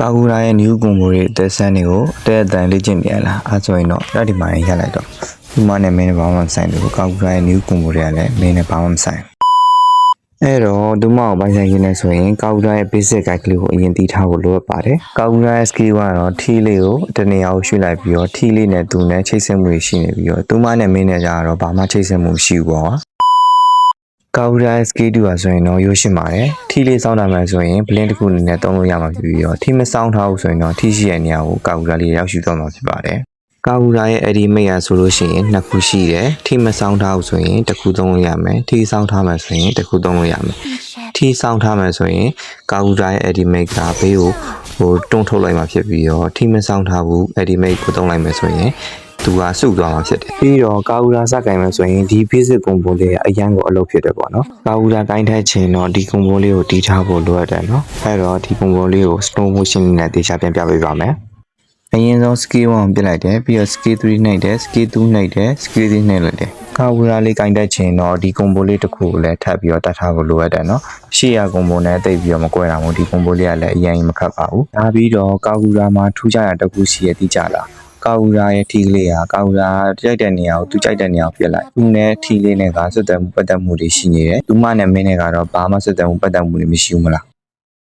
ကာကူရာရဲ့ new combo တွေအသက်ဆန်းတွေကိုအတက်အတန်လေ့ကျင့်နေရလားအဲဆိုရင်တော့အဲ့ဒီမှာရလိုက်တော့ဒီမှာနဲ့မင်းနဲ့ဘာမှမဆိုင်ဘူးကာကူရာရဲ့ new combo တွေကလည်းမင်းနဲ့ဘာမှမဆိုင်အဲ့တော့ဒီမှာကိုပိုင်ဆိုင်ခြင်းနဲ့ဆိုရင်ကာကူရာရဲ့ basic guide ကလေးကိုအရင်သိထားဖို့လိုအပ်ပါတယ်ကာကူရာရဲ့ skill ကတော့ T လေးကိုတနေရာကိုရွှေ့လိုက်ပြီးတော့ T လေးနဲ့သူနဲ့ချိတ်ဆက်မှုရှိနေပြီးတော့ဒီမှာနဲ့မင်းနဲ့ကြတော့ဘာမှချိတ်ဆက်မှုမရှိဘူးပေါ့ကာဝူရာစကေးတူပါဆိုရင်တော့ရိုးရှင်းပါတယ်ထီလေးစောင်းတာမှဆိုရင်ဘလင်းတစ်ခုအနေနဲ့သုံးလို့ရမှာဖြစ်ပြီးတော့ထီမစောင်းထားဘူးဆိုရင်တော့ထီရှိတဲ့နေရာကိုကာဝူရာလေးရောက်ရှိသွားမှာဖြစ်ပါတယ်ကာဝူရာရဲ့အဲ့ဒီမိတ်ရဆိုလို့ရှိရင်နှစ်ခုရှိတယ်ထီမစောင်းထားဘူးဆိုရင်တစ်ခုသုံးလို့ရမယ်ထီစောင်းထားမှဆိုရင်တစ်ခုသုံးလို့ရမယ်ထီစောင်းထားမှဆိုရင်ကာဝူရာရဲ့အဲ့ဒီမိတ်ကဘေးကိုတွန်းထုတ်လိုက်မှာဖြစ်ပြီးတော့ထီမစောင်းထားဘူးအဲ့ဒီမိတ်ကိုသုံးလိုက်မယ်ဆိုရင်သူကစုသွားမှာဖြစ်တယ်ပြီးတော့ကာဝူရာစကိုင်မယ်ဆိုရင်ဒီ basic combo လေးအရန်ကိုအလုပ်ဖြစ်တယ်ပေါ့နော်ကာဝူရာကိုင်းထိုက်ခြင်းတော့ဒီ combo လေးကိုတီးထားဖို့လိုအပ်တယ်နော်အဲ့တော့ဒီ combo လေးကို slow motion နဲ့တေချာပြန်ပြပေးပါမယ်အရင်ဆုံး skill 1ပြလိုက်တယ်ပြီးတော့ skill 3နှိပ်တယ် skill 2နှိပ်တယ် skill 3နှိပ်လိုက်တယ်ကာဝူရာလေးကိုင်းတက်ခြင်းတော့ဒီ combo လေးတစ်ခုကိုလည်းထပ်ပြီးတော့တတ်ထားဖို့လိုအပ်တယ်နော်ရှေ့ရ combo နဲ့တိတ်ပြီးတော့မကွဲတာမို့ဒီ combo လေးကလည်းအရင်မခတ်ပါဘူးဒါပြီးတော့ကာဝူရာမှာထူးခြားတာတစ်ခုရှိရတိကျလားကာဝူရာရဲ့ထီလေးဟာကာဝူရာကြိုက်တဲ့နေရာကိုသူကြိုက်တဲ့နေရာကိုပြစ်လိုက်သူနဲ့ထီလေးနဲ့ကဆွတ်တယ်မှုပတ်သက်မှုတွေရှိနေတယ်သူမနဲ့မင်းနဲ့ကတော့ဘာမှဆွတ်တယ်မှုပတ်သက်မှုတွေမရှိဘူးမလား